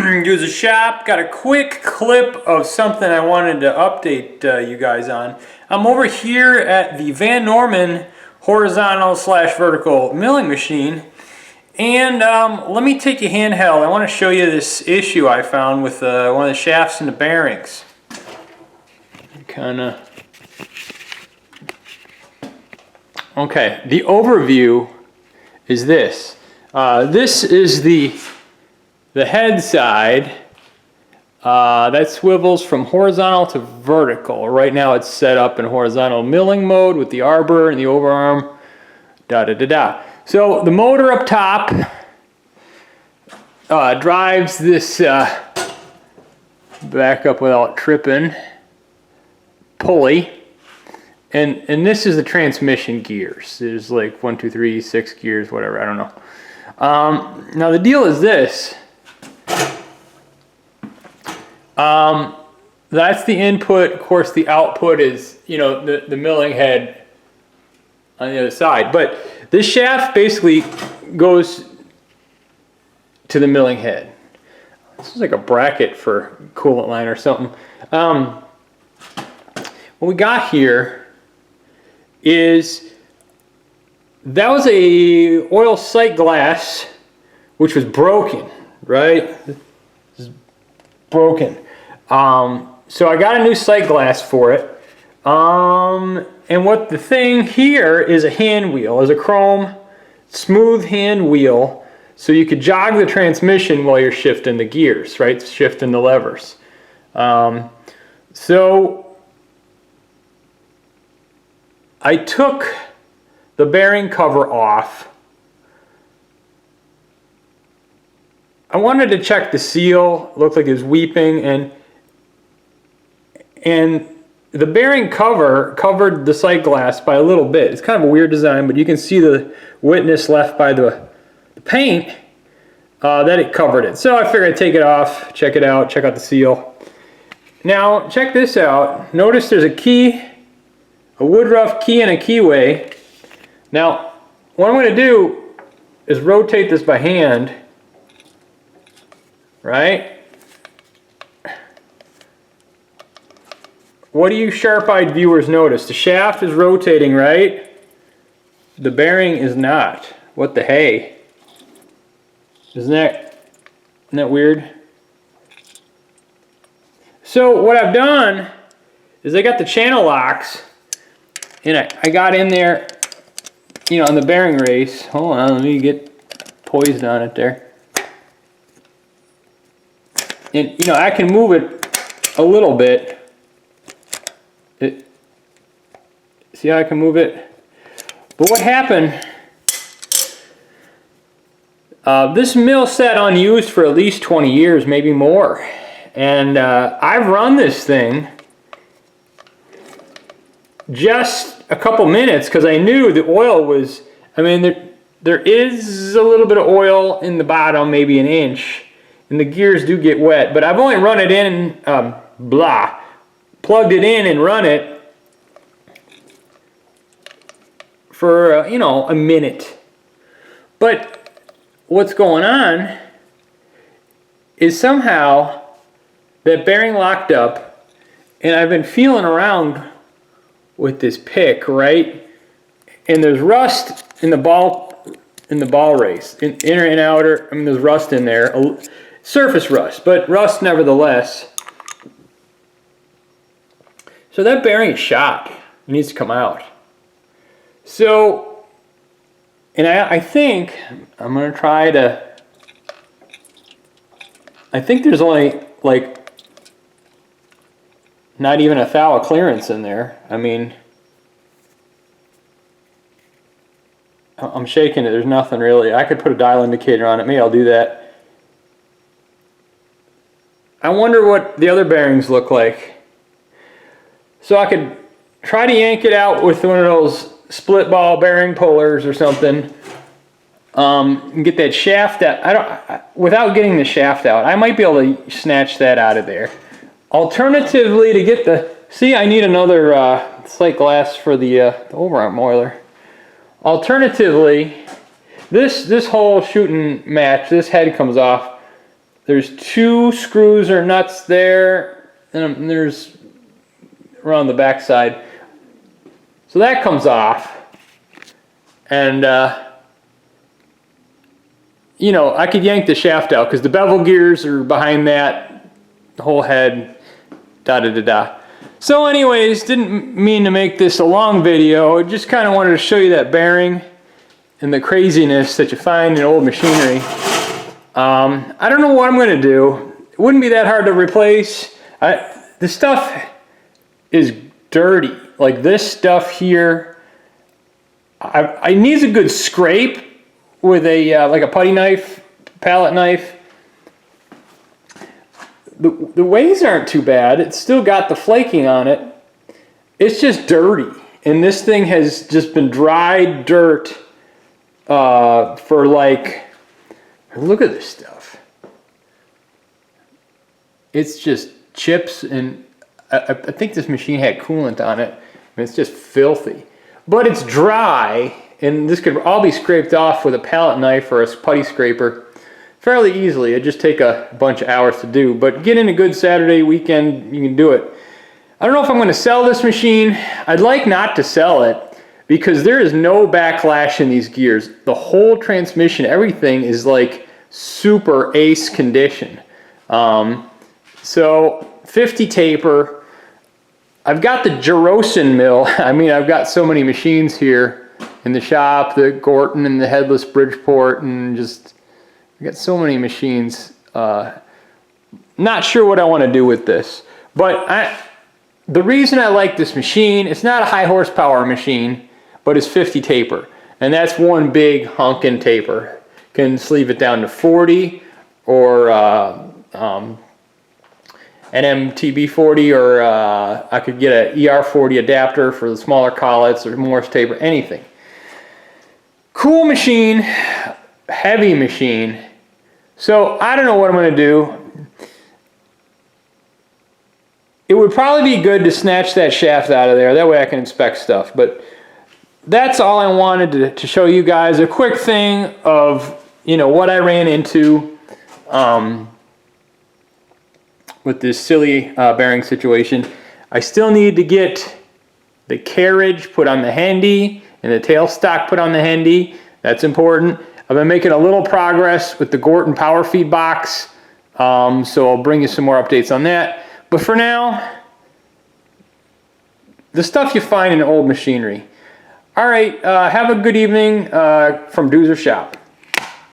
Doozer shop. Got a quick clip of something I wanted to update you guys on. I'm over here at the Van Norman horizontal / vertical milling machine, and let me take you handheld. I want to show you this issue I found with one of the shafts and the bearings. Okay, the overview is this. This is the head side that swivels from horizontal to vertical. Right now it's set up in horizontal milling mode with the arbor and the overarm, So the motor up top drives this, back up without tripping, pulley. And this is the transmission gears. There's like 1, 2, 3, 6 gears, whatever, I don't know. Now the deal is this. That's the input. Of course, the output is, you know, the milling head on the other side. But this shaft basically goes to the milling head. This is like a bracket for coolant line or something. What we got here is that was a oil sight glass which was broken, right? This is broken. So I got a new sight glass for it. And what the thing here is a hand wheel, is a chrome smooth hand wheel, so you could jog the transmission while you're shifting the gears, right? Shifting the levers. So I took the bearing cover off. I wanted to check the seal. It looked like it was weeping, and the bearing cover covered the sight glass by a little bit. It's kind of a weird design, but you can see the witness left by the paint that it covered it. So I figured I'd take it off, check it out, check out the seal. Now check this out. Notice there's a key, a Woodruff key and a keyway. Now what I'm going to do is rotate this by hand, right? What do you sharp-eyed viewers notice? The shaft is rotating, right? The bearing is not. What the hey? Isn't that weird? So what I've done is I got the channel locks, and I got in there, you know, on the bearing race. Hold on, let me get poised on it there. And you know, I can move it a little bit. See how I can move it? But what happened, this mill sat unused for at least 20 years, maybe more. And I've run this thing just a couple minutes because I knew the oil was, I mean, there is a little bit of oil in the bottom, maybe an inch, and the gears do get wet. But I've only run it in, plugged it in and run it for, you know, a minute. But what's going on is somehow that bearing locked up, and I've been feeling around with this pick, right? And there's rust in the ball race, inner and outer. I mean, there's rust in there, surface rust, but rust nevertheless. So that bearing is shot. It needs to come out. So, and I think I'm going to try to, I think there's only like not even a thou of clearance in there. I mean, I'm shaking it. There's nothing really. I could put a dial indicator on it. Maybe I'll do that. I wonder what the other bearings look like. So I could try to yank it out with one of those split ball bearing pullers or something, and get that shaft out. Without getting the shaft out, I might be able to snatch that out of there. Alternatively, to get the, see, I need another sight glass for the overarm oiler. Alternatively, this whole shooting match, this head comes off. There's 2 screws or nuts there, and there's around the back side. So that comes off. And, you know, I could yank the shaft out because the bevel gears are behind that, the whole head, da-da-da-da. So anyways, didn't mean to make this a long video. Just kind of wanted to show you that bearing and the craziness that you find in old machinery. I don't know what I'm going to do. It wouldn't be that hard to replace. The stuff is dirty. Like this stuff here, I needs a good scrape with a like a putty knife, palette knife. The ways aren't too bad. It's still got the flaking on it. It's just dirty. And this thing has just been dried dirt for like, look at this stuff. It's just chips, and I think this machine had coolant on it. And it's just filthy. But it's dry, and this could all be scraped off with a palette knife or a putty scraper fairly easily. It'd just take a bunch of hours to do, but get in a good Saturday weekend, you can do it. I don't know if I'm going to sell this machine. I'd like not to sell it because there is no backlash in these gears. The whole transmission, everything is like super ace condition. So 50 taper. I've got the Girosin mill. I mean, I've got so many machines here in the shop, the Gorton and the headless Bridgeport, and just I got so many machines. Not sure what I want to do with this, but the reason I like this machine, it's not a high horsepower machine, but it's 50 taper, and that's one big honkin' taper. Can sleeve it down to 40 or an MTB40, or I could get a ER40 adapter for the smaller collets or Morse taper, anything. Cool machine, heavy machine. So I don't know what I'm going to do. It would probably be good to snatch that shaft out of there. That way I can inspect stuff. But that's all I wanted to show you guys. A quick thing of, you know, what I ran into with this silly bearing situation. I still need to get the carriage put on the Hendy and the tailstock put on the Hendy. That's important. I've been making a little progress with the Gorton power feed box, so I'll bring you some more updates on that. But for now, the stuff you find in old machinery. All right, have a good evening from Doozer Shop.